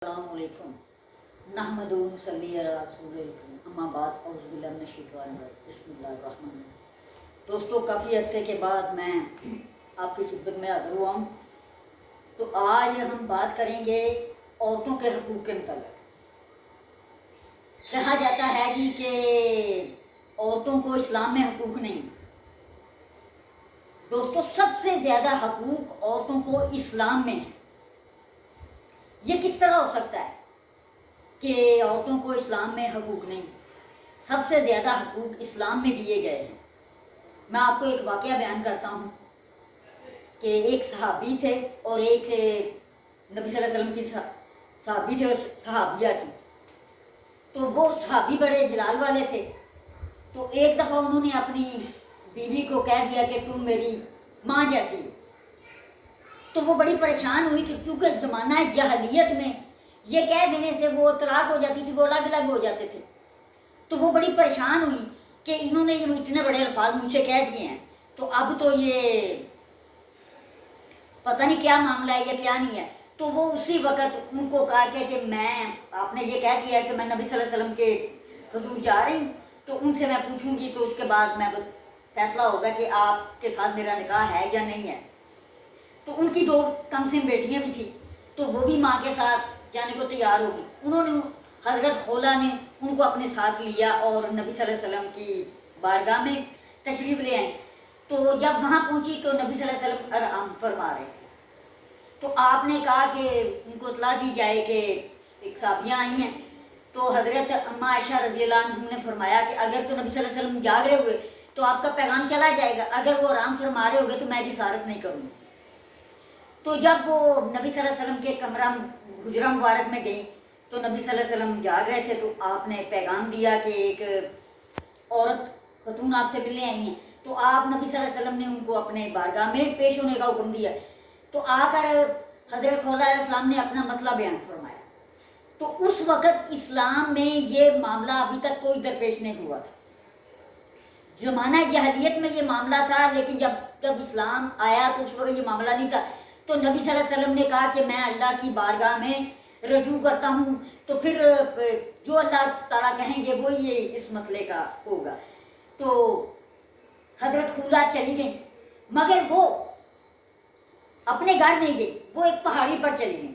अस्सलाम वालेकुम नहमदुहु व नसल्ली अला रसूलिल अम्मा बाद औज़ु बिल्लाहि मिनश शैतानिर रजीम बिस्मिल्लाहिर रहमानिर रहीम। दोस्तों, काफ़ी अरसे के बाद मैं आपकी खिदमत में हाज़िर हुआ हूँ। तो आज हम बात करेंगे औरतों के हकूक़ के मुताबिक। कहा जाता है जी कि औरतों को इस्लाम में हकूक़ नहीं। दोस्तों, सबसे ज़्यादा हकूक़ औरतों को इस्लाम में है। ये किस तरह हो सकता है कि औरतों को इस्लाम में हकूक़ नहीं? सबसे ज़्यादा हकूक़ इस्लाम में दिए गए हैं। मैं आपको एक वाक़या बयान करता हूँ कि एक सहाबी थे और एक नबी सल्लल्लाहु अलैहि वसल्लम की सहाबी थे और सहाबिया थी। तो वो सहाबी बड़े जलाल वाले थे। तो एक दफ़ा उन्होंने अपनी बीवी को कह दिया कि तुम मेरी माँ जैसी हो। तो वो बड़ी परेशान हुई कि क्योंकि ज़माना जहलियत में ये कह देने से वो तलाक हो जाती थी, वो अलग अलग हो जाते थे। तो वो बड़ी परेशान हुई कि इन्होंने ये इतने बड़े अल्फाज मुझसे कह दिए हैं, तो अब तो ये पता नहीं क्या मामला है या क्या नहीं है। तो वो उसी वक़्त उनको कहा कि मैं आपने ये कह दिया कि मैं नबी सल्लल्लाहु अलैहि वसल्लम के हुजूर जा रही हूँ, तो उनसे मैं पूछूंगी, तो उसके बाद मैं फैसला होगा कि आपके साथ मेरा निकाह है या नहीं है। तो उनकी दो कमसिन बेटियां भी थी, तो वो भी माँ के साथ जाने को तैयार होगी। उन्होंने हज़रत खौला ने उनको अपने साथ लिया और नबी सल्लल्लाहु अलैहि वसल्लम की बारगाह में तशरीफ़ ले आए। तो जब वहाँ पहुँची तो नबी सल्लल्लाहु अलैहि वसल्लम आराम फरमा रहे थे। तो आपने कहा कि उनको इत्तला दी जाए कि एक साहबियाँ आई हैं। तो हज़रत अम्मा आयशा रज़ियल्लाहु अन्हा ने फरमाया कि अगर तो नबी सल्लल्लाहु अलैहि वसल्लम जाग रहे हुए तो आपका पैगाम चला जाएगा, अगर वो आराम फरमा रहे होंगे तो मैं जिसारत नहीं करूँगी। तो जब वो नबी सल्लल्लाहु अलैहि वसल्लम के कमरा हुजरा मुबारक में गई तो नबी सल्लल्लाहु अलैहि वसल्लम जाग रहे थे। तो आपने पैगाम दिया कि एक औरत खतून आपसे मिलने आई हैं। तो आप नबी सल्लल्लाहु अलैहि वसल्लम ने उनको अपने बारगाह में पेश होने का हुक्म दिया। तो आकर हज़रत खौला अलैहिस्सलाम ने अपना मसला बयान फरमाया। तो उस वक़्त इस्लाम में ये मामला अभी तक कोई दरपेश नहीं हुआ था। ज़माना जहलियत में ये मामला था, लेकिन जब इस्लाम आया तो उस वक़्त ये मामला नहीं था। तो नबी सल्लल्लाहु अलैहि वसल्लम ने कहा कि मैं अल्लाह की बारगाह में रजू करता हूँ, तो फिर जो अल्लाह ताला कहेंगे वो ये इस मसले का होगा। तो हज़रत खौला चली गई, मगर वो अपने घर नहीं गई, वो एक पहाड़ी पर चली गई।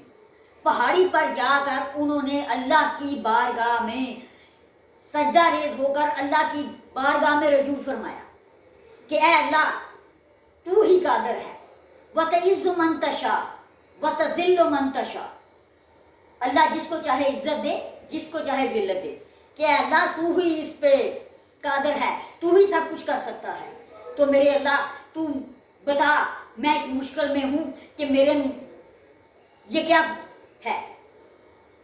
पहाड़ी पर जाकर उन्होंने अल्लाह की बारगाह में सजदा रेज़ होकर अल्लाह की बारगाह में रजू फरमाया कि ऐ अल्लाह, तू ही कादिर है, वतइज़्ज़ु मन तशा वतज़िल्लु मन तशा। अल्लाह जिसको चाहे इज्जत दे, जिसको चाहे जिल्लत दे। कि अल्लाह तू ही इस पे कादिर है, तू ही सब कुछ कर सकता है। तो मेरे अल्लाह तू बता, मैं इस मुश्किल में हूँ कि मेरे ये क्या है।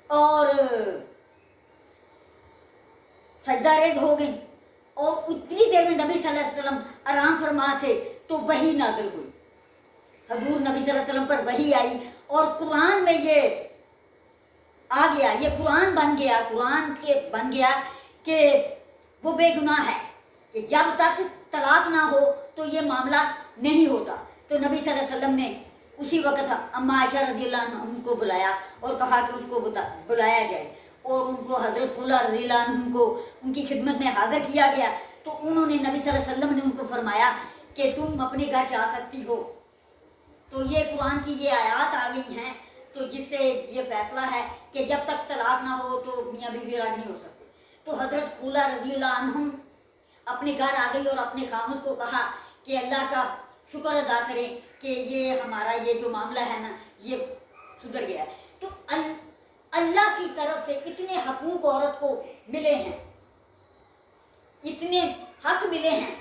और सजदा रेज़ हो गई और उतनी देर में नबी सल्लल्लाहु अलैहि वसल्लम आराम फरमा थे तो वही नाज़िल हुई। हजूर नबी सल्लल्लाहु अलैहि वसल्लम पर वही आई और कुरान में ये आ गया, ये कुरान बन गया कि वो बेगुनाह है, कि जब तक तलाक ना हो तो ये मामला नहीं होता। तो नबी सल्लल्लाहु अलैहि वसल्लम ने उसी वक़्त अम्मा आयशा रज़ियल्लाहु अन्हा उनको बुलाया और कहा कि उसको बुलाया जाए, और उनको हज़रत खौला रज़ियल्लाहु अन्हा को उनकी खिदमत में हाज़िर किया गया। तो उन्होंने नबी सल्लल्लाहु अलैहि वसल्लम ने उनको फरमाया कि तुम अपने घर जा सकती हो। तो ये कुरान की ये आयत आ गई हैं, तो जिससे ये फैसला है कि जब तक तलाक ना हो तो मियाँ बीवी अलग नहीं हो सकते। तो हज़रत खौला रज़ियल्लाहु अन्हा अपने घर आ गई और अपने खामद को कहा कि अल्लाह का शुक्र अदा करें कि ये हमारा ये जो मामला है ना, ये सुधर गया। तो अल्लाह की तरफ से इतने हकूक़ औरत को मिले हैं, इतने हक मिले हैं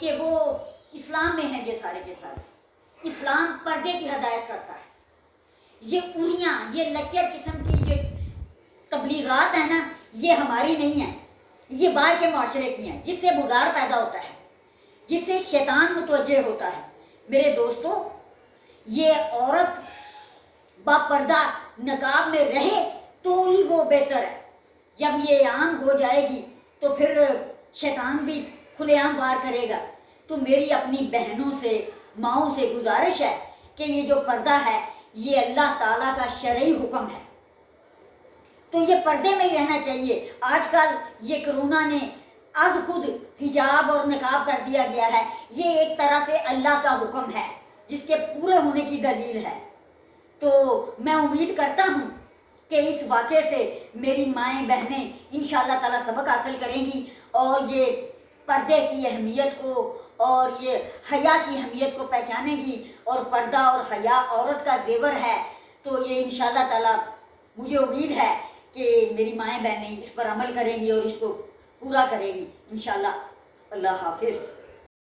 कि वो इस्लाम में है। ये सारे के सारे इस्लाम पर्दे की हदायत करता है। ये उड़ियाँ, ये लचर किस्म की जो तबलीगात है ना, ये हमारी नहीं है, ये बाहर के माशरे की हैं, जिससे बिगाड़ पैदा होता है, जिससे शैतान मुतवज्जे होता है। मेरे दोस्तों, ये औरत बापर्दा नकाब में रहे तो ही वो बेहतर है। जब ये आम हो जाएगी तो फिर शैतान भी खुलेआम वार करेगा। तो मेरी अपनी बहनों से, माँओं से गुजारिश है कि ये जो पर्दा है ये अल्लाह ताला का शरई हुक्म है। تو یہ پردے میں ہی رہنا چاہیے۔ آج کل یہ کرونا نے از خود حجاب اور نقاب کر دیا گیا ہے، یہ ایک طرح سے اللہ کا حکم ہے جس کے پورے ہونے کی دلیل ہے۔ تو میں امید کرتا ہوں کہ اس واقعے سے میری مائیں بہنیں انشاءاللہ تعالیٰ سبق حاصل کریں گی اور یہ پردے کی اہمیت کو اور یہ حیا کی اہمیت کو پہچانیں گی، اور پردہ اور حیا عورت کا زیور ہے۔ تو یہ انشاءاللہ تعالیٰ مجھے امید ہے کہ میری مائیں بہنیں اس پر عمل کریں گی اور اس کو پورا کریں گی انشاءاللہ۔ اللہ حافظ۔